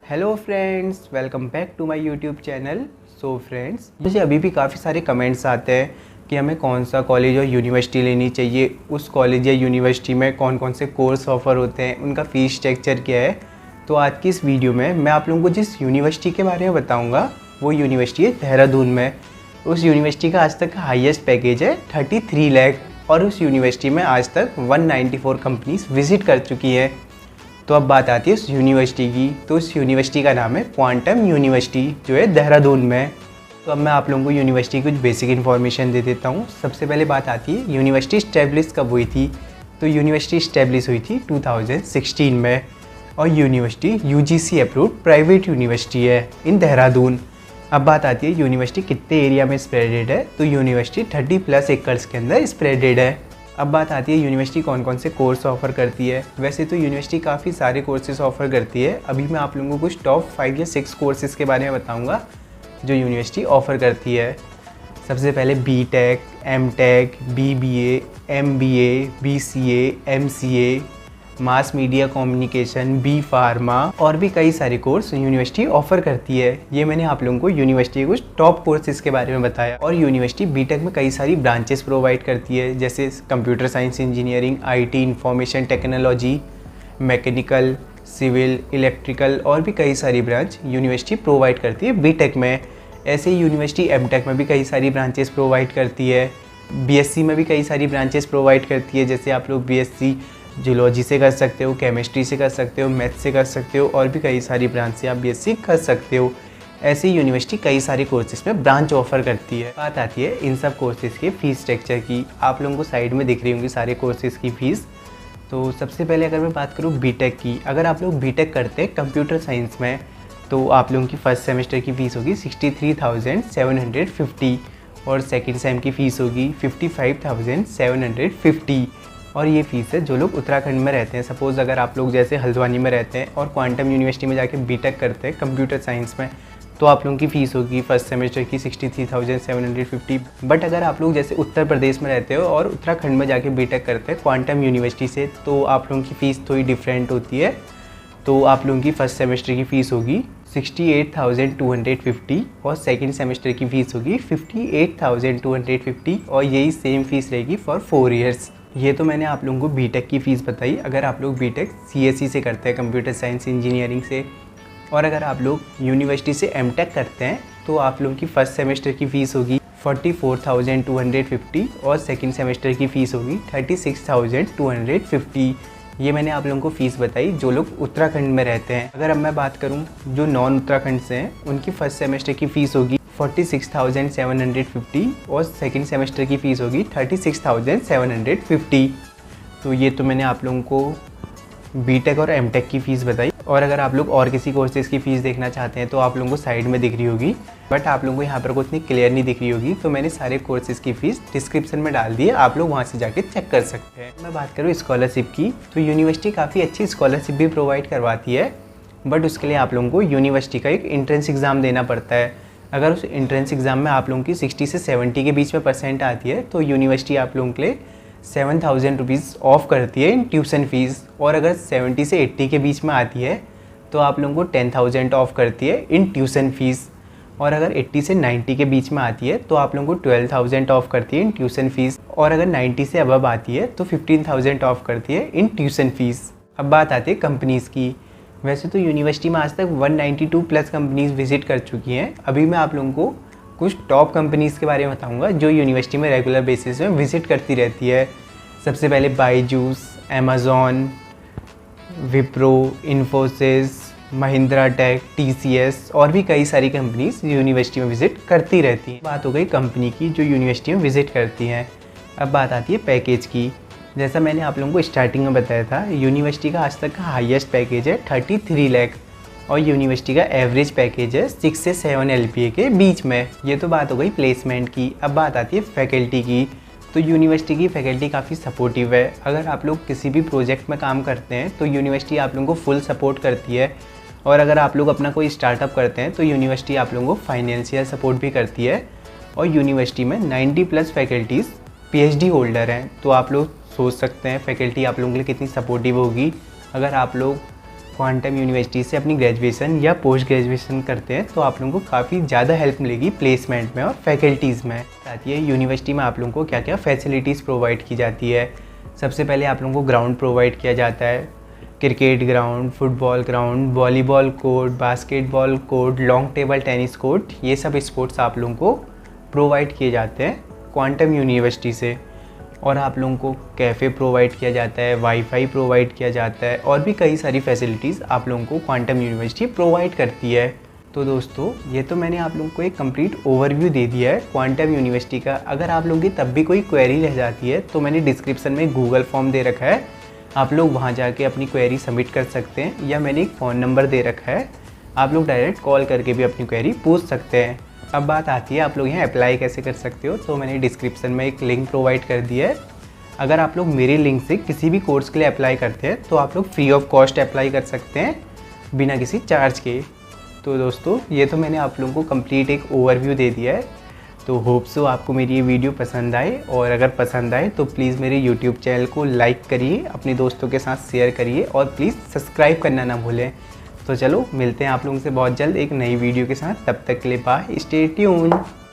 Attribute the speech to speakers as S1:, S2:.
S1: Hello friends, welcome back to my YouTube channel. So friends, मुझे अभी भी काफ़ी सारे कमेंट्स आते हैं कि हमें कौन सा कॉलेज और यूनिवर्सिटी लेनी चाहिए, उस कॉलेज या यूनिवर्सिटी में कौन कौन से कोर्स ऑफ़र होते हैं, उनका फ़ीस स्ट्रक्चर क्या है। तो आज की इस वीडियो में मैं आप लोगों को जिस यूनिवर्सिटी के बारे में बताऊँगा वो यूनिवर्सिटी है देहरादून में। उस यूनिवर्सिटी का आज तक का हाईएस्ट पैकेज है 33 लाख और उस यूनिवर्सिटी में आज तक 194 कंपनीज विज़िट कर चुकी है। तो अब बात आती है उस यूनिवर्सिटी की। तो उस यूनिवर्सिटी का नाम है क्वांटम यूनिवर्सिटी, जो है देहरादून में। तो अब मैं आप लोगों को यूनिवर्सिटी की कुछ बेसिक इन्फॉर्मेशन दे देता हूँ। सबसे पहले बात आती है यूनिवर्सिटी इस्टेब्लिश कब हुई थी। तो यूनिवर्सिटी इस्टेब्लिश हुई थी 2016 में और university UGC approved private university है इन देहरादून। अब बात आती है यूनिवर्सिटी कितने एरिया में स्प्रेडेड है। तो यूनिवर्सिटी 30+ एकर्स के अंदर स्प्रेडेड है। अब बात आती है यूनिवर्सिटी कौन कौन से कोर्स ऑफ़र करती है। वैसे तो यूनिवर्सिटी काफ़ी सारे कोर्सेज ऑफ़र करती है। अभी मैं आप लोगों को कुछ टॉप 5 या 6 कोर्सेज़ के बारे में बताऊंगा जो यूनिवर्सिटी ऑफ़र करती है। सबसे पहले BTech, MTech, BBA, MBA, BCA, MCA, mass media communication, B pharma और भी कई सारे कोर्स यूनिवर्सिटी ऑफ़र करती है। ये मैंने आप लोगों को यूनिवर्सिटी के कुछ टॉप कोर्सेज़ के बारे में बताया। और यूनिवर्सिटी BTech में कई सारी ब्रांचेस प्रोवाइड करती है, जैसे computer science engineering, IT, information technology, mechanical, civil, electrical और भी कई सारी ब्रांच यूनिवर्सिटी प्रोवाइड करती है BTech में। ऐसे ही यूनिवर्सिटी MTech में भी कई सारी ब्रांचेस प्रोवाइड करती है। BSc में भी कई सारी ब्रांचेस प्रोवाइड करती है, जैसे आप लोग BSc जियोलॉजी से कर सकते हो, केमिस्ट्री से कर सकते हो, मैथ से कर सकते हो और भी कई सारी ब्रांच से आप BSc कर सकते हो। ऐसे ही यूनिवर्सिटी कई सारे कोर्सेज में ब्रांच ऑफर करती है। बात आती है इन सब कोर्सेज के फ़ीस स्ट्रक्चर की। आप लोगों को साइड में दिख रही होंगी सारे कोर्सेज की फ़ीस। तो सबसे पहले अगर मैं बात करूँ BTech की, अगर आप लोग BTech करते हैं कंप्यूटर साइंस में तो आप लोगों की फ़र्स्ट सेमेस्टर की फ़ीस होगी 63,750 और सेकेंड सेम की फ़ीस होगी 55,750। और ये फ़ीस है जो लोग उत्तराखंड में रहते हैं। सपोज़ अगर आप लोग जैसे हल्द्वानी में रहते हैं और क्वांटम यूनिवर्सिटी में जाके BTech करते हैं कंप्यूटर साइंस में, तो आप लोगों की फ़ीस होगी फर्स्ट सेमेस्टर की 63,750। बट अगर आप लोग जैसे उत्तर प्रदेश में रहते हो और उत्तराखंड में जाके BTech करते हैं क्वांटम यूनिवर्सिटी से, तो आप लोगों की फ़ीस थोड़ी डिफरेंट होती है। तो आप लोगों की फ़र्स्ट सेमेस्टर की फ़ीस होगी 68,250 और सेकेंड सेमेस्टर की फ़ीस होगी 58,250 और यही सेम फ़ीस रहेगी फॉर 4 ईयर्स। ये तो मैंने आप लोगों को BTech की फ़ीस बताई। अगर आप लोग BTech CSE से करते हैं कंप्यूटर साइंस इंजीनियरिंग से, और अगर आप लोग यूनिवर्सिटी से MTech करते हैं तो आप लोगों की फ़र्स्ट सेमेस्टर की फ़ीस होगी 44,250 और सेकंड सेमेस्टर की फ़ीस होगी 36,250। ये मैंने आप लोगों को फ़ीस बताई जो लोग उत्तराखंड में रहते हैं। अगर अब मैं बात करूँ जो नॉन उत्तराखंड से हैं, उनकी फ़र्स्ट सेमेस्टर की फ़ीस होगी 46,750 और सेकंड सेमेस्टर की फ़ीस होगी 36,750। तो ये तो मैंने आप लोगों को BTech और MTech की फ़ीस बताई। और अगर आप लोग और किसी कोर्सेज़ की फ़ीस देखना चाहते हैं तो आप लोगों को साइड में दिख रही होगी, बट आप लोगों को यहाँ पर कुछ इतनी क्लियर नहीं दिख रही होगी। तो मैंने सारे कोर्सेज़ की फ़ीस डिस्क्रिप्शन में डाल दी है, आप लोग वहाँ से जाके चेक कर सकते हैं। मैं बात करूँ स्कॉलरशिप की, तो यूनिवर्सिटी काफ़ी अच्छी स्कॉलरशिप भी प्रोवाइड करवाती है, बट उसके लिए आप लोगों को यूनिवर्सिटी का एक एंट्रेंस एग्ज़ाम देना पड़ता है। अगर उस एंट्रेंस एग्ज़ाम में आप लोगों की 60 से 70 के बीच में परसेंट आती है तो यूनिवर्सिटी आप लोगों के लिए 7,000 रुपीज़ ऑफ करती है इन ट्यूशन फ़ीस। और अगर 70 से 80 के बीच में आती है तो आप लोगों को 10,000 ऑफ करती है इन ट्यूशन फ़ीस। और अगर 80 से 90 के बीच में आती है तो आप लोगों को 12,000 ऑफ करती है इन ट्यूशन फ़ीस। और अगर 90 से अबव आती है तो 15,000 ऑफ करती है इन ट्यूशन फ़ीस। अब बात आती है कंपनीज़ की। वैसे तो यूनिवर्सिटी में आज तक 192+ कंपनीज़ विज़िट कर चुकी हैं। अभी मैं आप लोगों को कुछ टॉप कंपनीज़ के बारे में बताऊंगा जो यूनिवर्सिटी में रेगुलर बेसिस में विज़िट करती रहती है। सबसे पहले Byju's, Amazon, Wipro, Infosys, Mahindra tech, TCS और भी कई सारी कंपनीज़ यूनिवर्सिटी में विज़िट करती रहती हैं। बात हो गई कंपनी की जो यूनिवर्सिटी में विज़िट करती हैं। अब बात आती है पैकेज की। जैसा मैंने आप लोगों को स्टार्टिंग में बताया था, यूनिवर्सिटी का आज तक का हाईएस्ट पैकेज है 33 लाख और यूनिवर्सिटी का एवरेज पैकेज है 6 से 7 LPA के बीच में। ये तो बात हो गई प्लेसमेंट की। अब बात आती है फैकल्टी की। तो यूनिवर्सिटी की फ़ैकल्टी काफ़ी सपोर्टिव है। अगर आप लोग किसी भी प्रोजेक्ट में काम करते हैं तो यूनिवर्सिटी आप लोगों को फुल सपोर्ट करती है। और अगर आप लोग अपना कोई स्टार्टअप करते हैं तो यूनिवर्सिटी आप लोगों को फाइनेंशियल सपोर्ट भी करती है। और यूनिवर्सिटी में 90+ फैकल्टीज़ PhD होल्डर हैं। तो आप लोग सोच सकते हैं फैकल्टी आप लोगों के लिए कितनी सपोर्टिव होगी। अगर आप लोग क्वांटम यूनिवर्सिटी से अपनी ग्रेजुएशन या पोस्ट ग्रेजुएशन करते हैं तो आप लोगों को काफ़ी ज़्यादा हेल्प मिलेगी प्लेसमेंट में और फैकल्टीज़ में। आती है यूनिवर्सिटी में आप लोगों को क्या क्या फैसिलिटीज़ प्रोवाइड की जाती है। सबसे पहले आप लोगों को ग्राउंड प्रोवाइड किया जाता है, cricket ground, football ground, volleyball court, basketball court, long table tennis court, ये सब स्पोर्ट्स आप लोगों को प्रोवाइड किए जाते हैं क्वांटम यूनिवर्सिटी से। और आप लोगों को कैफ़े प्रोवाइड किया जाता है, वाईफाई प्रोवाइड किया जाता है और भी कई सारी फैसिलिटीज़ आप लोगों को क्वांटम यूनिवर्सिटी प्रोवाइड करती है। तो दोस्तों ये तो मैंने आप लोगों को एक कंप्लीट ओवरव्यू दे दिया है क्वांटम यूनिवर्सिटी का। अगर आप लोगों की तब भी कोई क्वेरी रह जाती है तो मैंने डिस्क्रिप्शन में गूगल फॉर्म दे रखा है, आप लोग वहाँ जाके अपनी क्वेरी सबमिट कर सकते हैं, या मैंने एक फ़ोन नंबर दे रखा है, आप लोग डायरेक्ट कॉल करके भी अपनी क्वेरी पूछ सकते हैं। अब बात आती है आप लोग यहाँ अप्लाई कैसे कर सकते हो। तो मैंने डिस्क्रिप्शन में एक लिंक प्रोवाइड कर दिया है। अगर आप लोग मेरे लिंक से किसी भी कोर्स के लिए अप्लाई करते हैं तो आप लोग फ्री ऑफ कॉस्ट अप्लाई कर सकते हैं बिना किसी चार्ज के। तो दोस्तों ये तो मैंने आप लोगों को कंप्लीट एक ओवरव्यू दे दिया है। तो होप सो आपको मेरी ये वीडियो पसंद आए, और अगर पसंद आए तो प्लीज़ मेरे यूट्यूब चैनल को लाइक करिए, अपने दोस्तों के साथ शेयर करिए और प्लीज़ सब्सक्राइब करना ना भूलें। तो चलो मिलते हैं आप लोगों से बहुत जल्द एक नई वीडियो के साथ। तब तक के लिए बाय, स्टे ट्यून्ड।